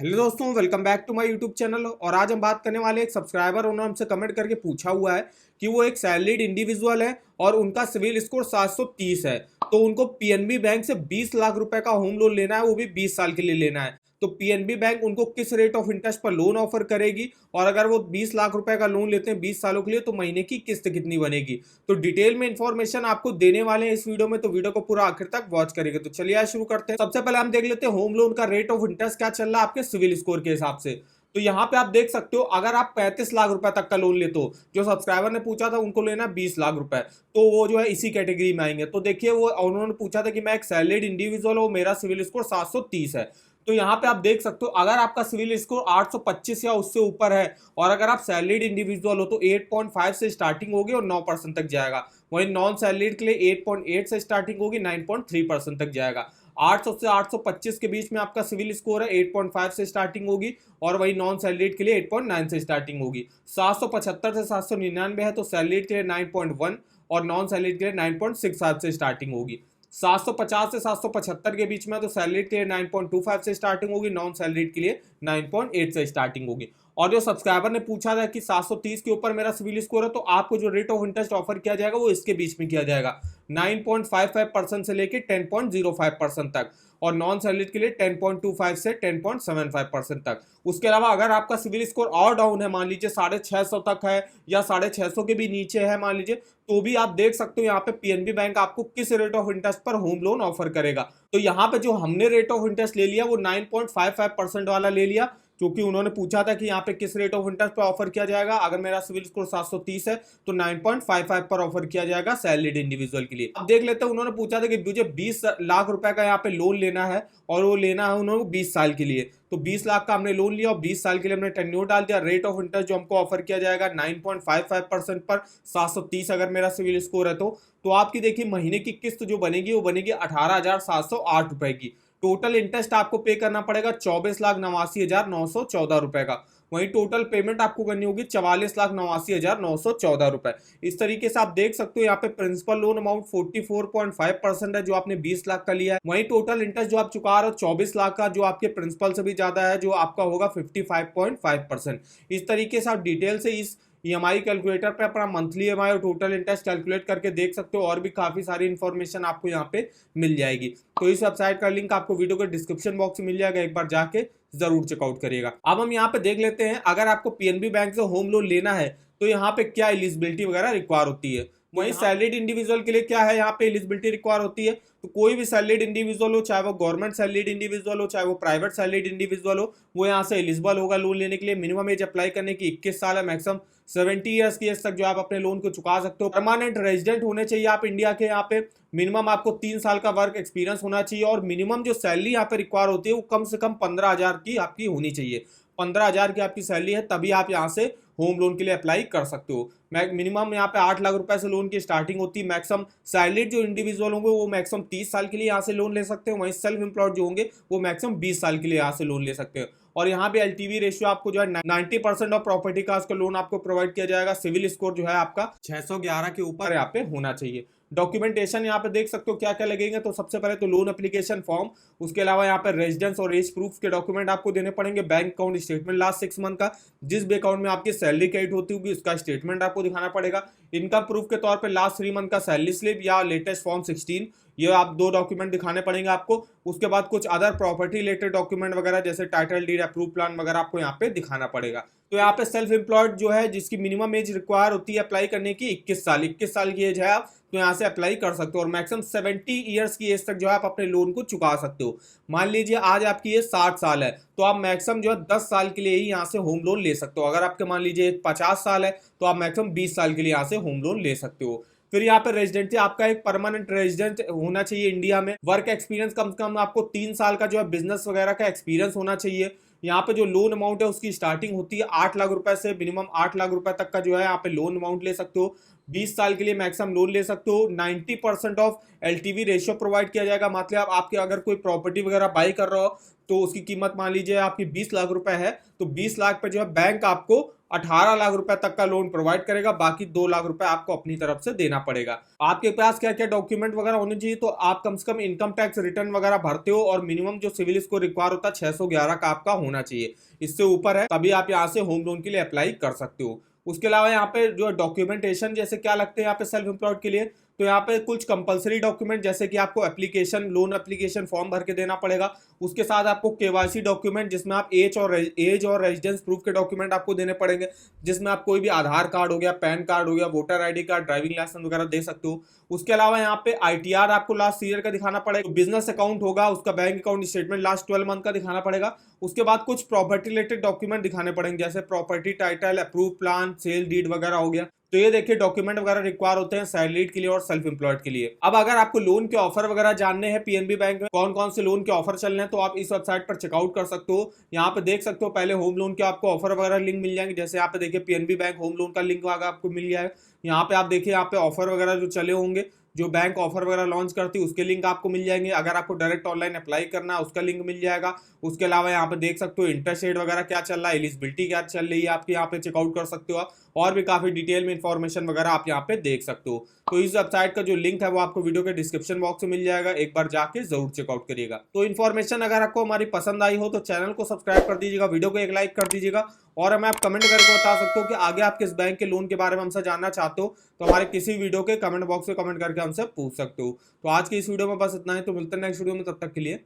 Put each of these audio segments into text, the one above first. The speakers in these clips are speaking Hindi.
हेलो दोस्तों, welcome back to my YouTube channel. और आज हम बात करने वाले एक सब्सक्राइबर, उन्होंने हमसे कमेंट करके पूछा हुआ है कि वो एक सैलरीड इंडिविजुअल है और उनका सिविल स्कोर 730 है। तो उनको पीएनबी बैंक से 20 लाख रुपए का होम लोन लेना है, वो भी 20 साल के लिए लेना है। तो पीएनबी बैंक उनको किस रेट ऑफ इंटरेस्ट पर लोन ऑफर करेगी, और अगर वो 20 लाख रुपए का लोन लेते हैं 20 सालों के लिए, तो महीने की किस्त कितनी बनेगी। तो डिटेल में इंफॉर्मेशन आपको देने वाले हैं इस वीडियो में, तो वीडियो को पूरा आखिर तक वॉच करेंगे। तो चलिए आज शुरू करते हैं। सबसे पहले हम देख लेते हैं होम लोन का रेट ऑफ इंटरेस्ट क्या चल रहा है आपके सिविल स्कोर के हिसाब से। तो यहाँ पे आप देख सकते हो, अगर आप 35 लाख रुपए तक का लोन लेते हो, जो सब्सक्राइबर ने पूछा था उनको लेना 20 लाख रुपए, तो वो जो है इसी कैटेगरी में आएंगे। तो देखिए, वो उन्होंने पूछा था कि मैं एक सैलरीड इंडिविजुअल हूँ, मेरा सिविल स्कोर 730 है। तो यहाँ पे आप देख सकते हो, अगर आपका सिविल स्कोर 825 या उससे ऊपर है और अगर आप सैलरीड इंडिविजुअल हो, तो 8.5 से स्टार्टिंग होगी और 9% तक जाएगा। वहीं नॉन सैलरीड के लिए 8.8 से स्टार्टिंग होगी, 9.3% तक जाएगा। 800 से 825 के बीच में आपका सिविल स्कोर है, 8.5 से स्टार्टिंग होगी, और वही नॉन सैलरीड के लिए 8.9 से स्टार्टिंग होगी। 775 से 799 है तो सैलरीड के लिए 9.1 और नॉन सैलरीड के लिए 9.65 से स्टार्टिंग होगी। 750 से 775 के बीच में तो सैलरीड के लिए 9.25 से स्टार्टिंग होगी, नॉन सैलरीड के लिए 9.8 से स्टार्टिंग होगी। और जो सब्सक्राइबर ने पूछा था कि 730 के ऊपर मेरा सिविल स्कोर है, तो आपको जो रेट ऑफ इंटरेस्ट ऑफर किया जाएगा वो इसके बीच में किया जाएगा, 9.55% से लेकर 10.05% तक, और नॉन सैलरीड के लिए 10.25 से 10.75% तक। उसके अलावा अगर आपका सिविल स्कोर और डाउन है, मान लीजिए 650 तक है या 650 के भी नीचे है मान लीजिए, तो भी आप देख सकते हो यहाँ पे पीएनबी बैंक आपको किस रेट ऑफ इंटरेस्ट पर होम लोन ऑफर करेगा। तो यहाँ पे जो हमने रेट ऑफ इंटरेस्ट ले लिया वो 9.55% वाला ले लिया, क्योंकि उन्होंने पूछा था कि यहाँ पे किस रेट ऑफ इंटरेस्ट पर ऑफर किया जाएगा। अगर मेरा सिविल स्कोर 730 है तो 9.55 पर ऑफर किया जाएगा सैलरीड इंडिविजुअल के लिए। अब देख लेते हैं, उन्होंने पूछा था कि मुझे 20 लाख रुपए का यहाँ पे लोन लेना है और वो लेना है उन्होंने 20 साल के लिए। तो 20 लाख का हमने लोन लिया और 20 साल के लिए हमने टेन्योर डाल दिया। रेट ऑफ इंटरेस्ट जो हमको ऑफर किया जाएगा 9.55% पर, 730 अगर मेरा सिविल स्कोर है तो आपकी देखिए महीने की किस्त जो बनेगी वो बनेगी 18,708 रुपए की। टोटल इंटरेस्ट आपको पे करना पड़ेगा 24,89,914 रुपए का। वहीं टोटल पेमेंट आपको करनी होगी 44,89,914 रुपए। इस तरीके से आप देख सकते हो यहाँ पे प्रिंसिपल लोन अमाउंट 44.5% है जो आपने 20 लाख का लिया है। वहीं टोटल इंटरेस्ट जो आप चुका रहे हो 24 लाख का, जो आपके प्रिंसिपल से भी ज्यादा है, जो आपका होगा 55.5%। इस तरीके से आप डिटेल से इस ईएमआई कैलकुलेटर पे अपना मंथली ईएमआई और टोटल इंटरेस्ट कैलकुलेट करके देख सकते हो, और भी काफी सारी इंफॉर्मेशन आपको यहाँ पे मिल जाएगी। तो इस वेबसाइट का लिंक आपको वीडियो के डिस्क्रिप्शन बॉक्स में मिल जाएगा, एक बार जाके जरूर चेकआउट करिएगा। अब हम यहाँ पे देख लेते हैं, अगर आपको पीएनबी बैंक से होम लोन लेना है तो यहाँ पे क्या एलिजिबिलिटी वगैरह रिक्वायर होती है। वहीं सैलरीड इंडिविजुअल के लिए क्या है, यहाँ पे एलिजिबिलिटी रिक्वायर होती है। तो कोई भी सैलरीड इंडिविजुअल हो, चाहे वो गवर्नमेंट सैलरीड इंडिविजुअल हो, चाहे वो प्राइवेट सैलरीड इंडिविजुअल हो, वो यहाँ से एलिजिबल होगा लोन लेने के लिए। मिनिमम एज अप्लाई करने की 21 साल है, मैक्सिमम 70 ईयर्स की एज तक जो आप अपने लोन को चुका सकते हो। परमानेंट रेजिडेंट होने चाहिए आप इंडिया के यहाँ पे। मिनिमम आपको 3 साल का वर्क एक्सपीरियंस होना चाहिए, और मिनिमम जो सैलरी यहाँ पे रिक्वायर होती है वो कम से कम 15,000 की आपकी होनी चाहिए। 15,000 की आपकी सैलरी है तभी आप यहाँ से होम लोन के लिए अप्लाई कर सकते हो। मिनिमम यहाँ पे 8 लाख रुपए से लोन की स्टार्टिंग होती है। मैक्सिमम सैलरीड जो इंडिविजुअल होंगे वो मैक्सिमम 30 साल के लिए यहाँ से लोन ले सकते हैं। वहीं सेल्फ एम्प्लॉयड जो होंगे वो मैक्सिमम 20 साल के लिए यहाँ से लोन ले सकते हैं। और यहाँ पे एलटीवी रेशियो आपको जो है 90% ऑफ प्रॉपर्टी का उसका लोन आपको प्रोवाइड किया जाएगा। सिविल स्कोर जो है आपका 611 के ऊपर यहाँ पे होना चाहिए। डॉक्यूमेंटेशन यहाँ पे देख सकते हो क्या क्या लगेंगे। तो सबसे पहले तो लोन एप्लीकेशन फॉर्म, उसके अलावा यहाँ पे रेजिडेंस और एज प्रूफ के डॉक्यूमेंट आपको देने पड़ेंगे। Bank account statement last 6 month का, जिस भी अकाउंट में आपकी सैलरी क्रेडिट होती होगी उसका स्टेटमेंट आपको दिखाना पड़ेगा। इनकम प्रूफ के तौर पे लास्ट 3 मंथ का सैलरी स्लिप या लेटेस्ट फॉर्म 16, ये आप 2 डॉक्यूमेंट दिखाने पड़ेंगे आपको। उसके बाद कुछ अदर प्रॉपर्टी रिलेटेड डॉक्यूमेंट वगैरह जैसे टाइटल डीड, अप्रूव प्लान वगैरह आपको यहाँ पे दिखाना पड़ेगा। तो यहाँ पे सेल्फ एम्प्लॉयड जो है जिसकी मिनिमम एज रिक्वायर होती है अप्लाई करने की 21 साल की एज है आप, तो यहाँ से अप्लाई कर सकते हो। और मैक्सिमम 70 ईयर्स की एज तक जो है आप अपने लोन को चुका सकते हो। मान लीजिए आज आपकी एज 60 साल है तो आप मैक्सिमम जो है 10 साल के लिए ही यहाँ से होम लोन ले सकते हो। अगर आपके मान लीजिए एज 50 साल है तो आप मैक्सिमम 20 साल के लिए यहाँ से होम लोन ले सकते हो। फिर यहाँ पे रेजिडेंसी, आपका एक परमानेंट रेजिडेंट होना चाहिए इंडिया में। वर्क एक्सपीरियंस कम से कम आपको 3 साल का जो है बिजनेस वगैरह का एक्सपीरियंस होना चाहिए। यहाँ पे जो लोन अमाउंट है उसकी स्टार्टिंग होती है 8 लाख रुपए से, मिनिमम 8 लाख रुपए तक का जो है यहाँ पे लोन अमाउंट ले सकते हो। 20 साल के लिए मैक्सिमम लोन ले सकते हो। 90% ऑफ LTV रेशियो प्रोवाइड किया जाएगा। मतलब आपके अगर कोई प्रॉपर्टी वगैरह बाई कर रहे हो तो उसकी कीमत मान लीजिए आपकी 20 लाख रुपए है, तो 20 लाख पे जो है बैंक आपको 18 लाख रुपए तक का लोन प्रोवाइड करेगा, बाकी 2 लाख रुपए आपको अपनी तरफ से देना पड़ेगा। आपके पास क्या क्या डॉक्यूमेंट वगैरह होने चाहिए, तो आप कम से कम इनकम टैक्स रिटर्न वगैरह भरते हो और मिनिमम जो सिविल स्कोर रिक्वायर होता है 611 का आपका होना चाहिए। इससे ऊपर है तभी आप यहाँ से होम लोन के लिए अप्लाई कर सकते हो। उसके अलावा यहाँ पे जो डॉक्यूमेंटेशन जैसे क्या लगते हैं यहाँ पे सेल्फ एम्प्लॉयड के लिए, तो यहाँ पे कुछ कंपलसरी डॉक्यूमेंट जैसे कि आपको एप्लीकेशन लोन एप्लीकेशन फॉर्म भर के देना पड़ेगा। उसके साथ आपको केवाईसी डॉक्यूमेंट जिसमें आप एज और रेजिडेंस प्रूफ के डॉक्यूमेंट आपको देने पड़ेंगे, जिसमें आप कोई भी आधार कार्ड हो गया, पैन कार्ड हो गया, voter ID card, driving licence वगैरह दे सकते हो। उसके अलावा यहाँ पे ITR आपको लास्ट ईयर का दिखाना पड़ेगा। बिजनेस अकाउंट होगा उसका bank account statement last 12 month का दिखाना पड़ेगा। उसके बाद कुछ प्रॉपर्टी रिलेटेड डॉक्यूमेंट दिखाने पड़ेंगे जैसे property title, approve plan, sale deed वगैरह हो गया। तो ये देखिए डॉक्यूमेंट वगैरह रिक्वायर होते हैं सैलरीड के लिए और सेल्फ एम्प्लॉयड के लिए। अब अगर आपको लोन के ऑफर वगैरह जानने हैं PNB बैंक में कौन कौन से लोन के ऑफर चल रहे हैं, तो आप इस वेबसाइट पर चेकआउट कर सकते हो। यहाँ पे देख सकते हो पहले होम लोन के आपको ऑफर वगैरह लिंक मिल जाएंगे। जैसे यहाँ पे देखिए PNB बैंक होम लोन का लिंक आपको मिल गया है। यहाँ पे आप देखिए यहाँ पे ऑफर वगैरह जो चले होंगे, जो बैंक ऑफर वगैरह लॉन्च करती है उसके लिंक आपको मिल जाएंगे। अगर आपको डायरेक्ट ऑनलाइन अप्लाई करना है उसका लिंक मिल जाएगा। उसके अलावा यहाँ पे देख सकते हो इंटरेस्ट रेट वगैरह क्या चल रहा है, एलिजिबिलिटी क्या चल रही है आपकी, यहाँ पे चेकआउट कर सकते हो आप। और भी काफी डिटेल में इंफॉर्मेशन वगैरह आप यहाँ पे देख सकते हो। तो इस वेबसाइट का जो लिंक है वो आपको वीडियो के डिस्क्रिप्शन बॉक्स में मिल जाएगा, एक बार जाके जरूर चेकआउट करिएगा। तो इन्फॉर्मेशन अगर आपको हमारी पसंद आई हो तो चैनल को सब्सक्राइब कर दीजिएगा, वीडियो को एक लाइक कर दीजिएगा और हमें आप कमेंट करके बता सकते हो कि आगे आप किस बैंक के लोन के बारे में हमसे जानना चाहते हो, तो हमारे किसी वीडियो के कमेंट बॉक्स में कमेंट करके हमसे पूछ सकते हो। तो आज की इस वीडियो में बस इतना ही, तो मिलते हैं नेक्स्ट वीडियो में, तब तक के लिए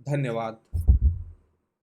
धन्यवाद।